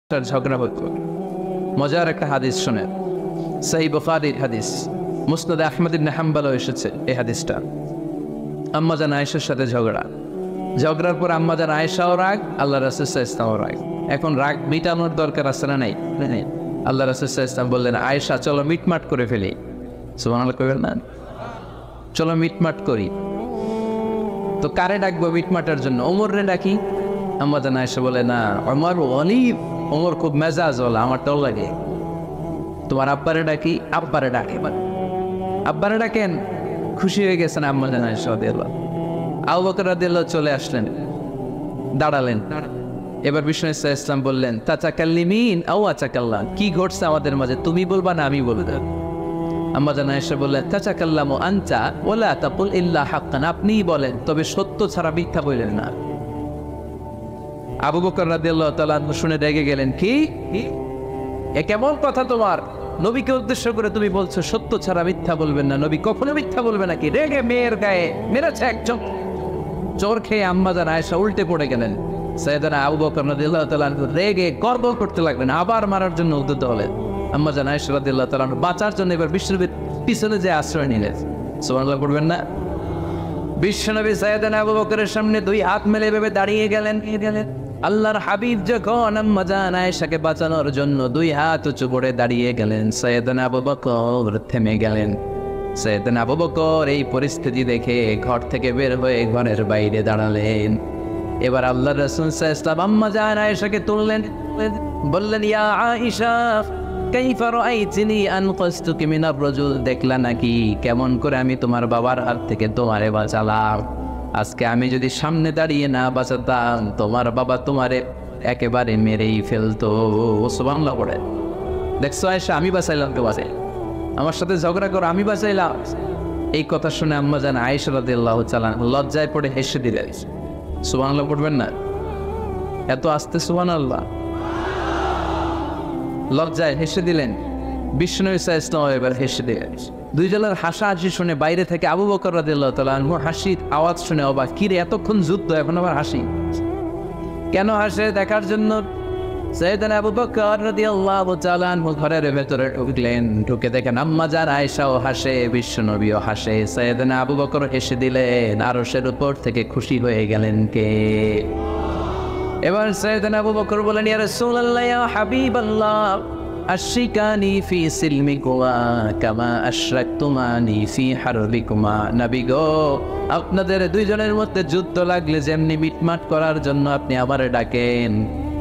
ঝগড়া হতো। মজার একটা হাদিস শোনেন, সহিহ বুখারীর হাদিস, মুসনাদে আহমদ ইবনে হাম্বলও এসেছে এই হাদিসটা। আম্মাজান আয়েশার সাথে ঝগড়ার পর আম্মাজান আয়েশাও রাগ, আল্লাহ রাসূল সাল্লাল্লাহু আলাইহি ওয়াসাল্লামও রাগ। এখন রাগ মিটানোর দরকার আছে না নাই? আল্লাহ রাসূল সাল্লাল্লাহু আলাইহি ওয়াসাল্লাম বললেন, আয়েশা চলো মিটমাট করে ফেলি। সুবহানাল্লাহ কইবেন না? চলো মিটমাট করি। তো কারে ডাকবো মিটমাটার জন্য? ওমর রে ডাকি। আম্মাজান আয়েশা বলে, না ওমর অলিভ, ওমর খুব মেজাজ ওলা, আমার ডর লাগে। তোমার আব্বারে ডাকি। আব্বারে ডাকে, আব্বারে ডাকেন। খুশি হয়ে গেছেন আম্মাজান আয়েশা রাদিয়াল্লাহু। আবু বকর রাদিয়াল্লাহু চলে আসলেন, দাঁড়ালেন। এবার বিষ্ণু সাল্লাল্লাহু আলাইহি ওয়াসাল্লাম বললেন, তাতাকাল্লিমিন আও আতাকাল্লাম, কি ঘটছে আমাদের মাঝে, তুমি বলবা না আমি বলবো? আম্মাজান আয়েশা বললেন, তাতাকাল্লামু আনতা ওয়ালা তাকুল ইল্লা হাক্কান, আপনিই বলেন তবে সত্য ছাড়া মিথ্যা বললেন না। আবু বকর রাদিয়াল্লাহু তাআলা শুনে রেগে গেলেন, কি এ কেমন কথা তোমার? নবীকে উদ্দেশ্য করে তুমি বলছো সত্য ছাড়া মিথ্যা বলবেন না, নবী কখনো মিথ্যা বলবে নাকি? রেগে মেয়ের গায়ে মেরেছে একজন। চোর খেয়ে আম্মাজান আয়েশা উল্টে পড়ে গেলেন। সাইয়েদনা আবু বকর রাদিয়াল্লাহু তাআলা রেগে গর্বল করতে লাগলেন, আবার মারার জন্য উদ্যত হলেন। আম্মাজান আয়েশা রাদিয়াল্লাহু তাআলা বাঁচার জন্য এবার বিশ্বনবীর পিছনে যে আশ্রয় নিলেন। সুবহানাল্লাহ পড়বেন না? বিশ্বনবী সাইয়েদনা আবু বকরের সামনে দুই হাত মেলে ভেবে দাঁড়িয়ে গেলেন। আল্লাহর হাবিব যখন আম্মাজান আয়েশাকে বাঁচানোর জন্য দুই হাত উঁচু করে দাঁড়িয়ে গেলেন, সাইয়েদনা আবু বকর থেমে গেলেন। সাইয়েদনা আবু বকর এই পরিস্থিতি দেখে ঘর থেকে বের হয়ে ঘরের বাইরে দাঁড়ালেন। এবার আল্লাহর রাসূল সাল্লাল্লাহু আলাইহি ওয়াসাল্লাম আম্মাজান আয়েশাকে তুললেন, বললেন, ইয়া আয়েশা কাইফা রাআইতিনি আনকাসতুকি মিনার রাজুল, দেখলা নাকি কেমন করে আমি তোমার বাবার হাত থেকে তোমারে বাঁচালাম? আজকে আমি যদি সামনে দাঁড়িয়ে না বাঁচাতাম, তোমার বাবা তোমারে একেবারে মেরেই ফেলতো। সুবহানাল্লাহ পড়ে। দেখছো আয়েশা, আমি বাঁচাইলাম, কে বাঁচাই? আমার সাথে ঝগড়া করো, আমি বাঁচাইলাম। এই কথা শুনে আম্মাজান আয়েশা রাদিয়াল্লাহু তাআলা লজ্জায় পড়ে হেসে দিলেন। সুবহানাল্লাহ পড়বেন না? এত আস্তে সুবহানাল্লাহ। লজ্জায় হেসে দিলেন। বিষ্ণু ইসলাম এবার হেসে দিলেন। দুইজনের হাসাহাসি শুনে বাইরে থেকে আবু বকর রাদিয়াল্লাহু তাআলা আনহু হাসির আওয়াজ শুনে অবাক, কি রে এতক্ষণ যুদ্ধ, এখন আবার হাসি কেন? হাসে দেখার জন্য সাইয়েদনা আবু বকর রাদিয়াল্লাহু তাআলা আনহু ঘরের ভেতরে ঢুকলেন। ঢুকে দেখেন আম্মাজান আয়েশাও হাসে, বিশ্বনবীও হাসে। সাইয়েদনা আবু বকর হেসে দিলেন, আরশের উপর থেকে খুশি হয়ে গেলেন কে? এবার সাইয়েদনা আবু বকর বলেন, ইয়া রাসূলুল্লাহ, ইয়া হাবিবাল্লাহ, আশরিকানি ফি সিলমিকুমা কামা আশরাকতুমানি ফি হারবিকুমা। নবী গো, আপনাদের দুইজনের মধ্যে যুদ্ধ লাগলে যেমনি মিটমাট করার জন্য আপনি আমারে ডাকেন,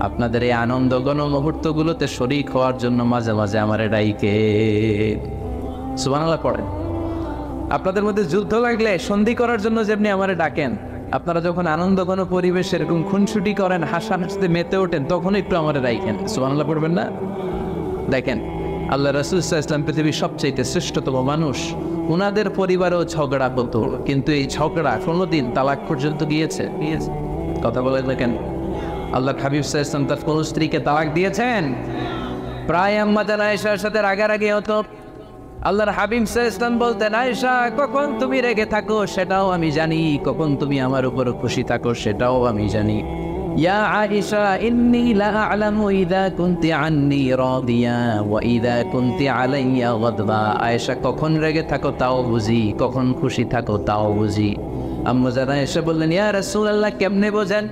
আপনাদের এই আনন্দ ঘন মুহূর্তগুলোতে শরীক হওয়ার জন্য মাঝে মাঝে আমারে ডাকেন। সুবহানাল্লাহ পড়েন। আপনাদের মধ্যে যুদ্ধ লাগলে সন্ধি করার জন্য যেমনি আমারে ডাকেন, আপনারা যখন আনন্দ ঘন পরিবেশ এরকম খুনসুটি করেন, হাসাহাসিতে মেতে ওঠেন, তখন একটু আমারে ডাকেন। সুবহানাল্লাহ পড়বেন না? দেখেন, আল্লাহ রাসূল সাল্লাল্লাহু আলাইহি ওয়াসাল্লাম পৃথিবীর সবচেয়ে শ্রেষ্ঠতম মানুষ। ওনাদের পরিবারেও ঝগড়া হতো, কিন্তু এই ঝগড়া কোনোদিন তালাক পর্যন্ত গিয়েছে? কথা বলেন না কেন? আল্লাহর হাবিব সাল্লাল্লাহু আলাইহি ওয়াসাল্লাম তার কোন স্ত্রীকে তালাক দিয়েছেন? প্রায় আম্মাজান আয়েশার সাথে রাগারাগি হতো। আল্লাহর হাবিব সাল্লাল্লাহু আলাইহি ওয়াসাল্লাম বলতেন, আয়েশা কখন তুমি রেগে থাকো সেটাও আমি জানি, কখন তুমি আমার উপর খুশি থাকো সেটাও আমি জানি। ইয়া আয়েশা ইন্নী লা আ'লামু ইযা কুনতি আন্নী রাদিয়া ওয়া ইযা কুনতি আলাইয়া গাদবা। আয়েশা কখন রেগে থাকো তাও বুঝি, কখন খুশি থাকো তাও বুঝি। আম্মাজান আয়েশা বললেন, ইয়া রাসূলুল্লাহ, কেমনে বোঝেন?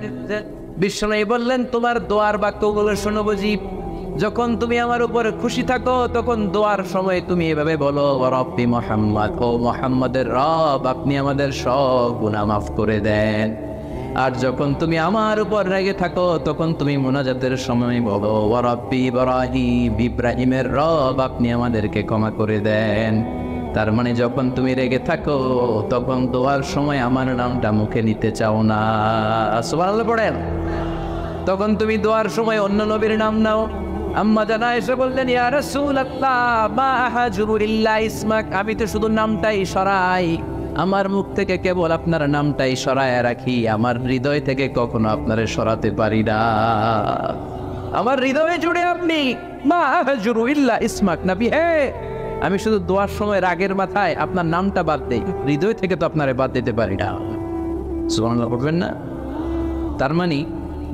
বিশ্বনবী বললেন, তোমার দোয়ার বাক্যগুলো শোনো বুঝি। যখন তুমি আমার উপর খুশি থাকো তখন দোয়ার সময় তুমি এভাবে বলো, রব্বি মুহাম্মদ, ও মুহাম্মাদের রব, আপনি আমাদের সব গুনাহ মাফ করে দেন। আর যখন তুমি আমার উপর রেগে থাকো তখন তুমি মুনাজাতের সময় বলো, রব্বি ইব্রাহিম, ইব্রাহিমের রব, আপনি আমাদেরকে ক্ষমা করে দেন। তার মানে যখন তুমি রেগে থাকো তখন দোয়ার সময় আমার নামটা মুখে নিতে চাও না। সুবহানাল্লাহ পড়েন। তখন তুমি দোয়ার সময় অন্য নবীর নাম নাও। আম্মাজান আয়েশা বললেন, ইয়া রাসূলুল্লাহ, মা আহাজুরু ইল্লা ইসমাক, আমি তো শুধু নামটাই সরাই, আমার মুখ থেকে কেবল আপনার নামটাই সরায় রাখি, আমার হৃদয় থেকে কখনো আপনারে সরাতে পারি না। আমার হৃদয়ে জুড়ে আপনি, মা আহাজুরু ইল্লা ইসমাক। নবী হে, আমি শুধু দোয়ার সময় রাগের মাথায় আপনার নামটা বাদ দেই, হৃদয় থেকে তো আপনারে বাদ দিতে পারি না। সুবহানাল্লাহ বলবেন না? তার মানে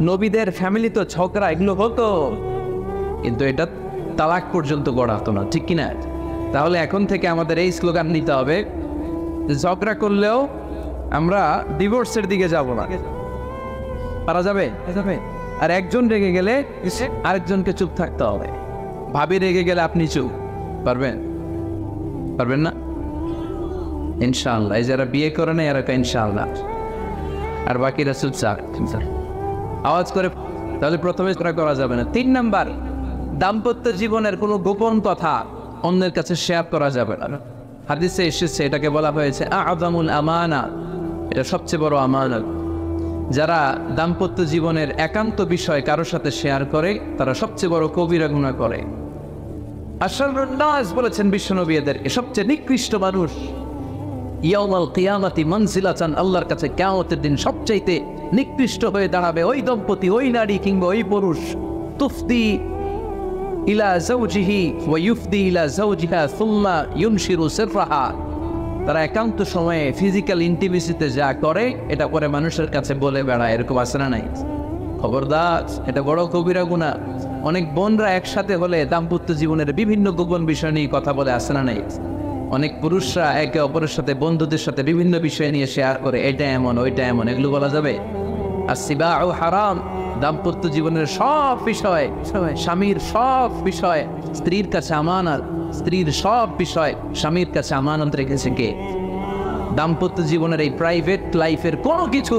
নবীদের ফ্যামিলি তো ঝগড়া এগুলো হতো, কিন্তু এটা তালাক পর্যন্ত গড়াতো না, ঠিক কিনা? তাহলে এখন থেকে আমাদের এই স্লোগান নিতে হবে যে ঝগড়া করলেও আমরা ডিভোর্সের দিকে যাব না। পারা যাবে? আর একজন রেগে গেলে আরেকজনকে চুপ থাকতে হবে। ভাবি রেগে গেলে আপনি চুপ, পারবেন না? ইনশাআল্লাহ। এই যারা বিয়ে করে না এরা ইনশাআল্লাহ, আর বাকিরা চুপচাপ আওয়াজ করে। তাহলে প্রথমে করা যাবে না। 3 নাম্বার, দাম্পত্য জীবনের কোনো গোপন কথা অন্যের কাছে শেয়ার করা যাবে না। হাদিসে এসেছে, এটাকে বলা হয়েছে আযমুল আমানা, এটা সবচেয়ে বড় আমানত। যারা দাম্পত্য জীবনের একান্ত বিষয় কারোর সাথে শেয়ার করে তারা সবচেয়ে বড় কবিরা গুনাহ করে। আশরারুন নাস বলেছেন বিশ্বনবী এদেরকে সবচেয়ে নিকৃষ্ট মানুষ। ইয়াউমাল কিয়ামাতি মানজিলাতান, আল্লাহর কাছে কিয়ামতের দিন সবচাইতে নিকৃষ্ট হয়ে দাঁড়াবে ওই দম্পতি, ওই নারী কিংবা ওই পুরুষ। তুফদি ইলা যাওজিহি ওয়া ইউফদি ইলা যাওজিহা সুম্মা ইউনশিরু সিররাহা, তারা একান্ত সময়ে ফিজিক্যাল ইন্টিমেসিতে যা করে এটা পরে মানুষের কাছে বলে বেড়ায়। এরকম আছে না নাই? খবরদার, এটা বড় কবিরা গুনাহ। অনেক বোনরা একসাথে হলে দাম্পত্য জীবনের বিভিন্ন গোপন বিষয় নিয়ে কথা বলে, আছে না নাই? অনেক পুরুষরা একে অপরের সাথে, বন্ধুদের সাথে বিভিন্ন বিষয় নিয়ে শেয়ার করে, এটা এমন ওইটা এমন, এগুলো বলা যাবে? আর সিবাউ হারাম, দাম্পত্য জীবনের সব বিষয়, স্বামীর সব বিষয় স্ত্রীর কাছে আমানত, স্ত্রীর সব বিষয় স্বামীর কাছে আমানত রেখেছে কে? দাম্পত্য জীবনের এই প্রাইভেট লাইফের কোনো কিছু